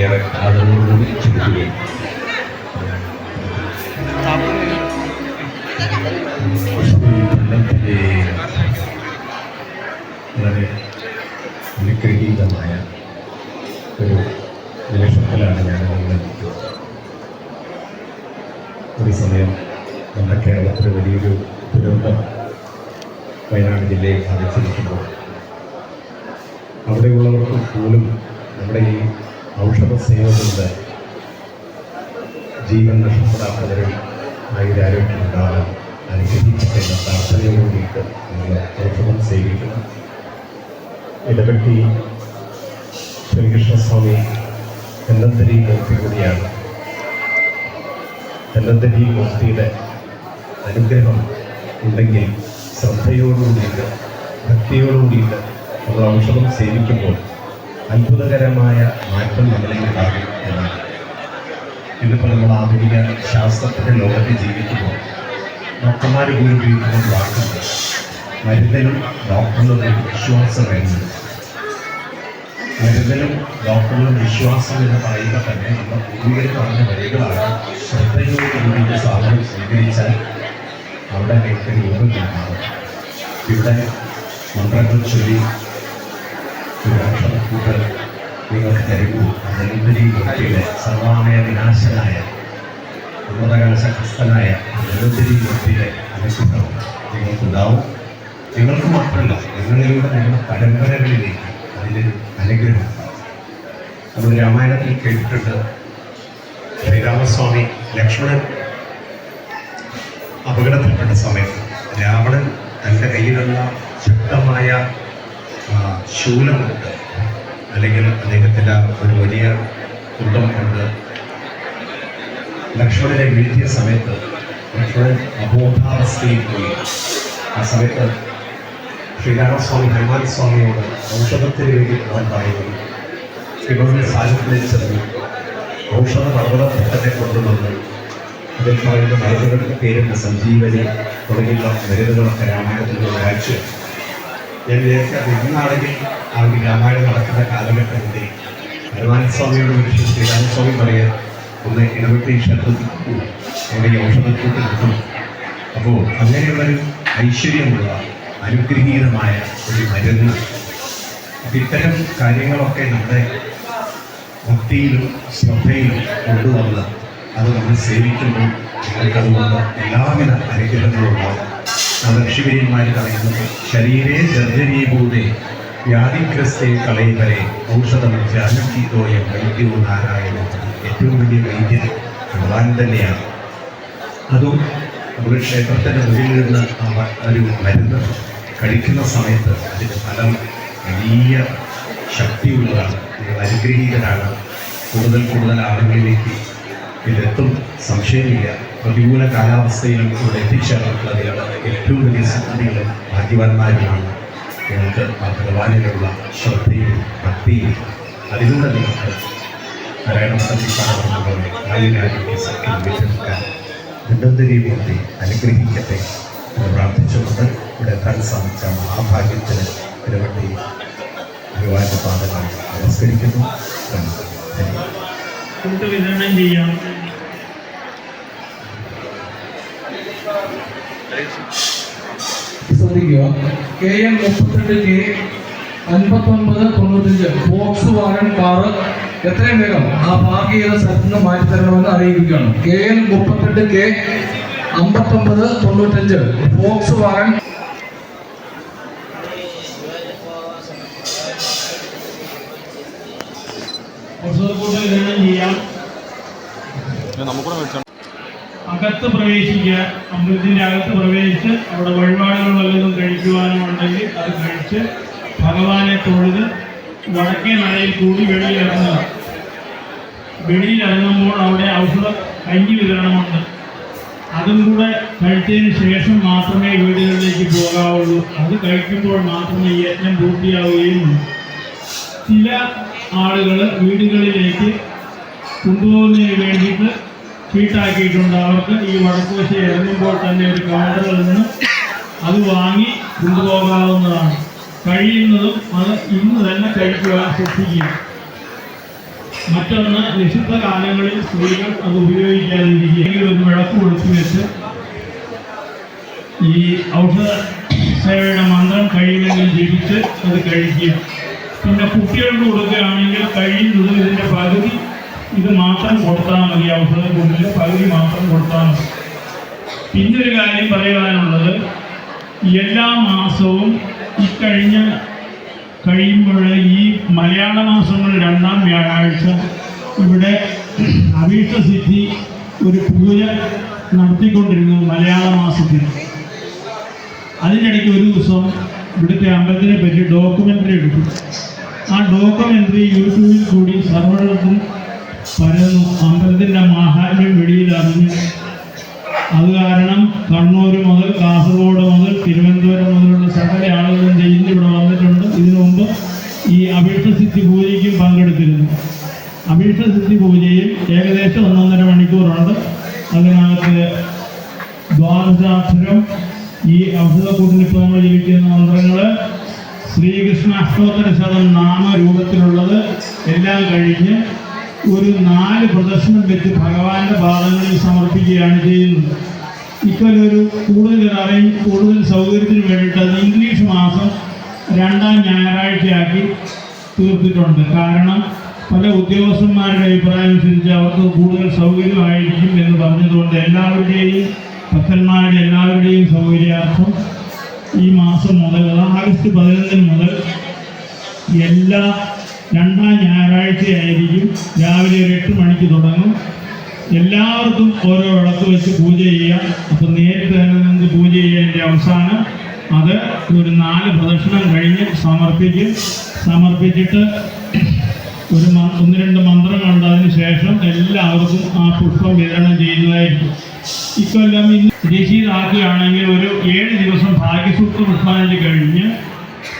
ഏറെ ആദരവോടുകൂടി ക്ഷണിക്കുകയും വളരെ അനുഗ്രഹീതമായ ഒരു നിമിഷത്തിലാണ് ഞാൻ നിൽക്കുന്നത്. ഒരു സമയം നമ്മുടെ കേരളത്തിൽ വലിയൊരു ദുരന്തം വയനാട് ജില്ലയെ ബാധിച്ചിരിക്കുമ്പോൾ അവിടെയുള്ളവർക്ക് പോലും നമ്മുടെ ഈ ഔഷധ സേവനങ്ങളുടെ ജീവൻ നഷ്ടപ്പെടാത്തവരും ആയുരാരോഗ്യം ഉണ്ടാകാൻ അനുഗ്രഹിച്ചിട്ടുള്ള പ്രാർത്ഥനയോടുകൂടിയിട്ട് നിങ്ങൾ ഔഷധം സേവിക്കണം. ഇടപെട്ടി ശ്രീകൃഷ്ണസ്വാമി തെന്നന്തരി മൂർത്തി കൂടിയാണ്. തെന്നന്തരി മൂർത്തിയുടെ അനുഗ്രഹം ഉണ്ടെങ്കിൽ ശ്രദ്ധയോടുകൂടിയിട്ട് ഭക്തിയോടുകൂടിയിട്ട് നമ്മൾ ഔഷധം സേവിക്കുമ്പോൾ അത്ഭുതകരമായ മാറ്റം നമ്മളിൽ ഉണ്ടാകും എന്നാണ്. ഇന്നിപ്പോൾ നമ്മൾ ആധുനിക ശാസ്ത്രത്തിൻ്റെ ലോകത്തിൽ ജീവിക്കുമ്പോൾ ഡോക്ടർമാർ പോലും ഉപയോഗിക്കുന്ന വാക്കുണ്ട്. മരുന്നിനും ഡോക്ടറിനും വിശ്വാസം വേണം. മരുന്നിനും ഡോക്ടറിനും വിശ്വാസം എന്ന് പറയുമ്പോൾ തന്നെ നമ്മൾ പൂർവികർ പറഞ്ഞ വരികളാണ്. ശ്രദ്ധയോടുകൂടി സാധനം സ്വീകരിച്ചാൽ അവിടെ നിങ്ങൾക്ക് യോഗം ഉണ്ടാകും. ഇവിടെ മന്ത്രങ്ങൾ ചൊല്ലി കൂട്ടർ നിങ്ങൾക്ക് തരുന്നു. നെല്ലുപരി മൂർത്തിയുടെ സർവാമയ വിനാശനായ ഉന്നതകലശഹസ്തനായ നെല്ലുപരി മൂർത്തിയുടെ അനുഗ്രഹം നിങ്ങൾക്കുണ്ടാവും. നിങ്ങൾക്ക് മാത്രമല്ല, നിങ്ങളിലൂടെ നിങ്ങളുടെ പരമ്പരകളിലേക്ക് അതിലൊരു അനുഗ്രഹം ഉണ്ടാവും. നമ്മൾ രാമായണത്തിൽ കേട്ടിട്ടുണ്ട്, ശ്രീരാമസ്വാമി ലക്ഷ്മണൻ അപകടത്തിൽപ്പെട്ട സമയത്ത് രാവണൻ തൻ്റെ കയ്യിലുള്ള ശക്തമായ ശൂലമുണ്ട്, അല്ലെങ്കിൽ അദ്ദേഹത്തിൻ്റെ ഒരു വലിയ കുന്തം കൊണ്ട് ലക്ഷ്മണനെ വീഴ്ത്തിയ സമയത്ത് ലക്ഷ്മണൻ അബോധാവസ്ഥയിൽ പോയി. ആ സമയത്ത് ശ്രീരാമസ്വാമി ഹനുമാൻ സ്വാമിയോട് ഔഷധത്തിന് വേണ്ടി പോകാൻ പറയുന്നു. ഇവരുടെ സാഹചര്യത്തിൽ ചെന്നു ഔഷധ പർവ്വതത്തെ കൊണ്ടുവന്നു. അതിൽ പറയുന്ന മരുന്നുകൾക്ക് പേരുണ്ട്, സഞ്ജീവനി തുടങ്ങിയുള്ള മരുന്നുകളൊക്കെ രാമായണത്തിൽ നിന്ന് വായിച്ചു. ഞാൻ വിചാരിച്ച അത് ഇന്നാണെങ്കിൽ അവർക്ക് രാമായണം നടക്കുന്ന കാലഘട്ടത്തിൽ ഹനുമാൻ സ്വാമിയോട് വിളിച്ച് ശ്രീരാമസ്വാമി പറയുക, ഒന്ന് ഇടപെട്ട് ഈ ക്ഷേത്രത്തിൽ അവിടെ ഈ ഔഷധക്കൂട്ട് കിട്ടും. അപ്പോൾ അങ്ങനെയുള്ളൊരു ഐശ്വര്യമുള്ള അനുഗ്രഹീതമായ ഒരു മരുന്ന്. അപ്പം ഇത്തരം കാര്യങ്ങളൊക്കെ നമ്മുടെ ഭക്തിയിലും ശ്രദ്ധയിലും കൊണ്ടുവന്ന് അത് നമ്മൾ സേവിക്കുമ്പോൾ നിങ്ങൾക്കതുകൊണ്ട് എല്ലാവിധ അനുഗ്രഹങ്ങളും ഉണ്ടാകും. നമ്മുടെ ഋഷിവര്യന്മാർ പറയുന്നത് ശരീരേ ജർജരീഭൂതേ വ്യാധിഗ്രസ്തേ കളയുവരെ ഔഷധം ജാനകീതോയം വൈദ്യവും നാരായണ. ഏറ്റവും വലിയ വൈദ്യൻ ഭഗവാൻ തന്നെയാണ്. അതും നമ്മുടെ ക്ഷേത്രത്തിൻ്റെ മുന്നിലിരുന്ന് ഒരു മരുന്ന് കഴിക്കുന്ന സമയത്ത് അതിൻ്റെ ഫലം വലിയ ശക്തിയുള്ളതാണ്. നിങ്ങൾ അനുഗ്രഹീതരാണ്. കൂടുതൽ കൂടുതൽ ആളുകളിലേക്ക് ഇതെത്തും, സംശയമില്ല. പ്രതികൂല കാലാവസ്ഥയിലും ഇവിടെ എത്തിച്ചേർന്നിട്ടുള്ളതിലുള്ള ഏറ്റവും വലിയ സംഗതികളും ഭാഗ്യവാന്മാരുമാണ്. നിങ്ങൾക്ക് ആ ഭഗവാനിലുള്ള ശ്രദ്ധയും ഭക്തിയും അതിലൂടെ നിങ്ങൾക്ക് നാരായണ സംവിധാനപോലെ ആയുരാരോഗ്യ സഖ്യം വീട്ടെടുക്കാൻ നെല്ലുപരി മൂർത്തി അനുഗ്രഹിക്കട്ടെ എന്ന് പ്രാർത്ഥിച്ചുകൊണ്ട് ഇവിടെ എത്താൻ സാധിച്ച മഹാഭാഗ്യത്തിന് നിരവധി ഭഗവാന്റെ പാദങ്ങൾ നമസ്കരിക്കുന്നു. വിതരണം ചെയ്യാം. ശ്രദ്ധിക്കുക, KN 32K 5995 Fox wagon car എത്രയും വേഗം ആ പാർക്ക് ചെയ്ത സ്ഥലത്ത് നിന്ന് മാറ്റിത്തരണമെന്ന് അറിയിക്കുകയാണ്. KN 32K 5995 ഫോക്സ് വാഗൺ വിതരണം ചെയ്യാം. അകത്ത് പ്രവേശിക്കുക, അമ്പലത്തിൻ്റെ അകത്ത് പ്രവേശിച്ച് അവിടെ വഴിപാടുകൾ വല്ലതും കഴിക്കുവാനും ഉണ്ടെങ്കിൽ അത് കഴിച്ച് ഭഗവാനെ തൊഴുത് വടക്കേ നടയിൽ കൂടി വെളിയിലിറങ്ങുക. വെളിയിലിറങ്ങുമ്പോൾ അവിടെ ഔഷധ കഞ്ഞി വിതരണമുണ്ട്. അതും കൂടെ കഴിച്ചതിന് ശേഷം മാത്രമേ വീടുകളിലേക്ക് പോകാവുള്ളൂ. അത് കഴിക്കുമ്പോൾ മാത്രമേ ഈ യജ്ഞം പൂർത്തിയാവുകയുള്ളൂ. ചില ആളുകൾ വീടുകളിലേക്ക് കൊണ്ടുപോകുന്നതിന് വേണ്ടിയിട്ട് ചീട്ടാക്കിയിട്ടുണ്ട്. അവർക്ക് ഈ വടക്കുവശ ഇറങ്ങുമ്പോൾ തന്നെ ഒരു കൗണ്ടറിൽ നിന്ന് അത് വാങ്ങി കൊണ്ടുപോകാവുന്നതാണ്. കഴിയുന്നതും അത് ഇന്ന് തന്നെ കഴിക്കുവാൻ ശ്രദ്ധിക്കുക. മറ്റൊന്ന് നിഷിദ്ധ കാലങ്ങളിൽ സ്ത്രീകൾ അത് ഉപയോഗിക്കാതിരിക്കുകയെങ്കിൽ ഒരു വിളക്ക് കൊളുത്തി വെച്ച് ഈ ഔഷധ സേവയുടെ മന്ത്രം കഴിയുമെങ്കിൽ ജപിച്ച് അത് കഴിക്കുക. പിന്നെ കുട്ടികൾക്ക് കൊടുക്കുകയാണെങ്കിൽ കഴിയുന്നത് ഇതിൻ്റെ പകുതി ഇത് മാത്രം കൊടുത്താൽ മതി, ഔഷധക്കൂട്ടിൻ്റെ പകുതി മാത്രം കൊടുത്താൽ മതി. പിന്നൊരു കാര്യം പറയുവാനുള്ളത്, എല്ലാ മാസവും കഴിയുമ്പോൾ ഈ മലയാള മാസങ്ങൾ 2-ാം വ്യാഴാഴ്ച ഇവിടെ അഭീഷ്ടസിദ്ധി ഒരു പൂജ നടത്തിക്കൊണ്ടിരുന്നു മലയാള മാസത്തിൽ. അതിനിടയ്ക്ക് ഒരു ദിവസം ഇവിടുത്തെ അമ്പലത്തിനെ പറ്റി ഡോക്യുമെൻ്ററി എടുത്തു. ആ ഡോക്യുമെൻ്ററി യൂട്യൂബിൽ കൂടി സർവ്വടത്തും പരന്നു. അമ്പലത്തിൻ്റെ മാഹാത്മ്യം വെളിയിലറിഞ്ഞു. അത് കാരണം കണ്ണൂർ മുതൽ കാസർഗോഡ് മുതൽ തിരുവനന്തപുരം മുതലുള്ള സകല ആളുകളും ജയിലിൽ ഇവിടെ വന്നിട്ടുണ്ട്. ഇതിനു മുമ്പ് ഈ അഭീഷ്ടസിദ്ധി പൂജയ്ക്കും പങ്കെടുത്തിരുന്നു. അഭീഷ്ടസിദ്ധി പൂജയിൽ ഏകദേശം 1.5 മണിക്കൂറുണ്ട്. അതിനകത്ത് ദ്വാദശാക്ഷരം, ഈ ഔഷധക്കൂട്ടിൽ ഇപ്പോൾ നമ്മൾ ജീവിക്കുന്ന മന്ത്രങ്ങൾ, ശ്രീകൃഷ്ണ അഷ്ടോത്തരശതം നാമരൂപത്തിലുള്ളത് എല്ലാം കഴിഞ്ഞ് ഒരു 4 പ്രദർശനം വെച്ച് ഭഗവാന്റെ പാദങ്ങളിൽ സമർപ്പിക്കുകയാണ് ചെയ്യുന്നത്. ഇക്കൊല്ലൊരു കൂടുതൽ സൗകര്യത്തിന് വേണ്ടിയിട്ട് അത് ഇംഗ്ലീഷ് മാസം 2-ാം ഞായറാഴ്ചയാക്കി തീർത്തിട്ടുണ്ട്. കാരണം പല ഉദ്യോഗസ്ഥന്മാരുടെ അഭിപ്രായം അനുസരിച്ച് അവർക്ക് കൂടുതൽ സൗകര്യമായിരിക്കും എന്ന് പറഞ്ഞതുകൊണ്ട് ഭക്തന്മാരുടെ എല്ലാവരുടെയും സൗകര്യാർത്ഥം ഈ മാസം മുതൽ ആഗസ്റ്റ് 15 മുതൽ എല്ലാ 2-ാം ഞായറാഴ്ചയായിരിക്കും രാവിലെ ഒരു 8 മണിക്ക് തുടങ്ങും. എല്ലാവർക്കും ഓരോ വിളക്ക് വെച്ച് പൂജ ചെയ്യാം. അപ്പം നേരിട്ട് തന്നെ നിന്ന് പൂജ ചെയ്യുന്നതിൻ്റെ അവസാനം അത് ഒരു 4 പ്രദക്ഷിണം കഴിഞ്ഞ് സമർപ്പിച്ചിട്ട് ഒരു 1-2 മന്ത്രങ്ങളുണ്ട്. അതിന് ശേഷം എല്ലാവർക്കും ആ പുഷ്പം വിതരണം ചെയ്യുന്നതായിരിക്കും. ഇക്കൊല്ലം ഇന്ന് രശീതാക്കുകയാണെങ്കിൽ ഒരു 7 ദിവസം ഭാഗ്യസൂക്ത പുഷ്പാഞ്ജലി കഴിഞ്ഞ്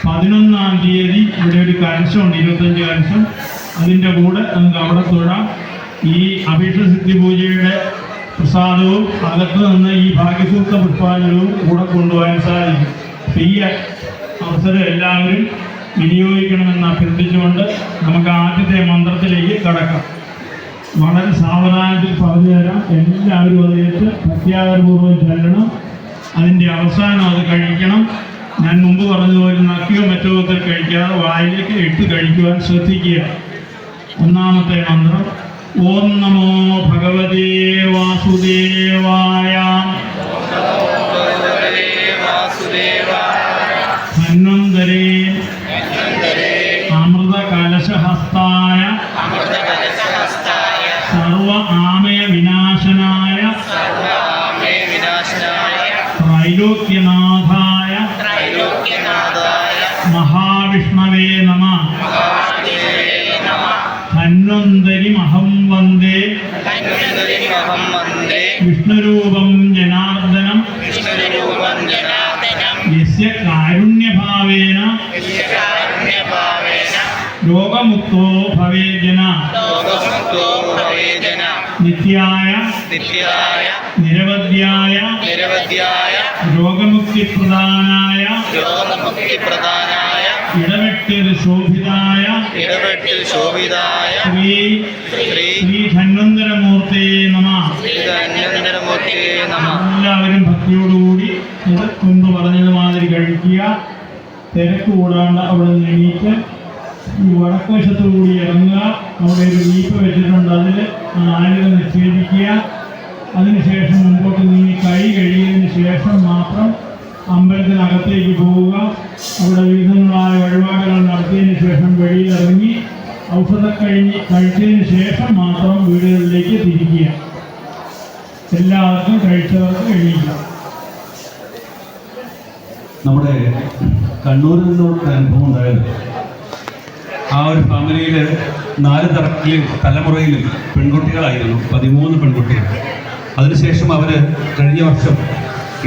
11-ാം തീയതി ഇവിടെ ഒരു കലശമുണ്ട്, 25 കലശം. അതിൻ്റെ കൂടെ നമുക്ക് അവിടെ തൊഴാം. ഈ അഭീഷ്ടസിദ്ധി പൂജയുടെ പ്രസാദവും അകത്ത് നിന്ന് ഈ ഭാഗ്യസൂക്ത പുഷ്പാഞ്ജലവും കൂടെ കൊണ്ടുപോകാൻ സാധിക്കും. ഈ അവസരം എല്ലാവരും വിനിയോഗിക്കണമെന്ന് അഭ്യർത്ഥിച്ചുകൊണ്ട് നമുക്ക് ആദ്യത്തെ മന്ത്രത്തിലേക്ക് കടക്കാം. വളരെ സാവധാനത്തിൽ പറഞ്ഞു തരാം. എല്ലാവരും അതേറ്റ് പ്രത്യാദരപൂർവ്വം ചൊല്ലണം. അതിൻ്റെ അവസാനം അത് കഴിക്കണം. ഞാൻ മുമ്പ് പറഞ്ഞതുപോലെ നക്കിയോ മറ്റോ കഴിക്കാതെ വായിലേക്ക് ഇട്ട് കഴിക്കുവാൻ ശ്രദ്ധിക്കുക. 1-ാമത്തെ മന്ത്രം: ഓം നമോ ഭഗവതേ വാസുദേവായ. ധന്വന്തരേ അമൃതകലശഹസ്തായ സർവ ആമയ വിനാശനായ ത്രൈലോക്യനാഥായ മഹാവിഷ്ണവേ നമഃ. ധന്വന്തരിമഹം വന്ദേ വിഷ്ണുരൂപം ജനാർദ്ദനം യസ്യ കാരുണ്യഭാവേന രോഗമുക്തോ ഭവേജന. നിത്യായ നിരവധ്യായ രോഗമുക്തിപ്രദാനായ ഇടവെട്ടിൽ ശോഭിതായ ശ്രീ ധന്വന്തരമൂർത്തേ നമഃ. എല്ലാവരും ഭക്തിയോടുകൂടി ഇത് മുമ്പ് പറഞ്ഞതുമാതിരി കഴിക്കുക. തിരക്ക് കൂടാണ്ട് അവിടെ നിന്ന് എണീറ്റ് ഈ വടക്കുവശത്തുകൂടി ഇറങ്ങുക. അവിടെ ഒരു വീപ്പ വെച്ചിട്ടുണ്ട്, അതിൽ ആലുക നിക്ഷേപിക്കുക. അതിനുശേഷം മുമ്പോട്ട് നീങ്ങി കൈ കഴിയുന്നതിന് ശേഷം മാത്രം അമ്പലത്തിനകത്തേക്ക് പോവുക. അവിടെ വിവിധങ്ങളായ വഴിപാടുകൾ നടത്തിയതിന് ശേഷം വെളിയിലിറങ്ങി ഔഷധം കഴിച്ചതിന് ശേഷം മാത്രം വീടുകളിലേക്ക് തിരിക്കുക. എല്ലാവർക്കും കഴിച്ചവർക്ക് എണീക്കാം. നമ്മുടെ കണ്ണൂരിൽ നിന്നുള്ള അനുഭവം ഉണ്ടായത്, ആ ഒരു ഫാമിലിയിൽ 4 തലമുറയിലും പെൺകുട്ടികളായിരുന്നു, 13 പെൺകുട്ടികൾ. അതിനുശേഷം അവർ കഴിഞ്ഞ വർഷം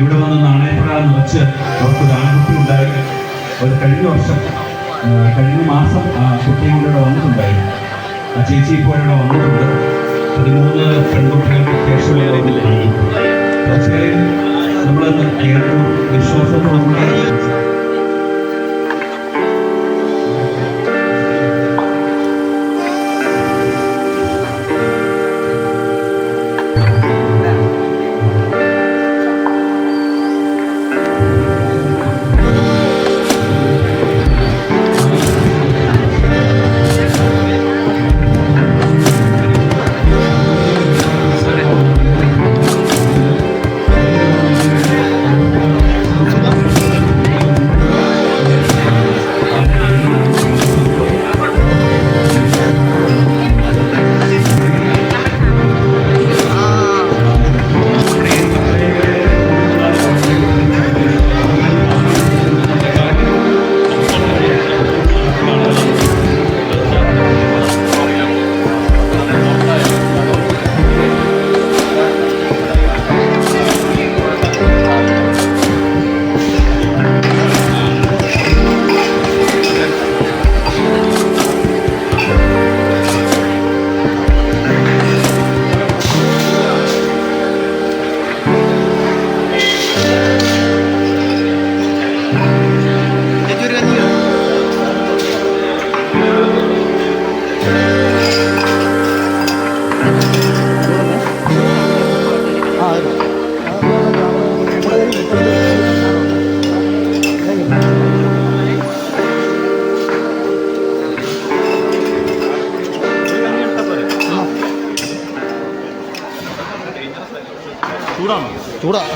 ഇവിടെ വന്ന് നാണയപ്പുഴ നിറച്ച് അവർക്കൊരു ആൺകുട്ടി ഉണ്ടായി. അവർ കഴിഞ്ഞ മാസം ആ കുട്ടിയും കൂടെ വന്നിട്ടുണ്ടായിരുന്നു. ആ ചേച്ചി ഇപ്പോൾ ഇവിടെ വന്നിട്ടുണ്ട്. 13 പെൺകുട്ടികൾക്ക് ശേഷമുള്ള തീർച്ചയായും നമ്മൾ ഏറ്റവും വിശ്വാസത്തോടുകൂടി ചൂടല്ലാതെ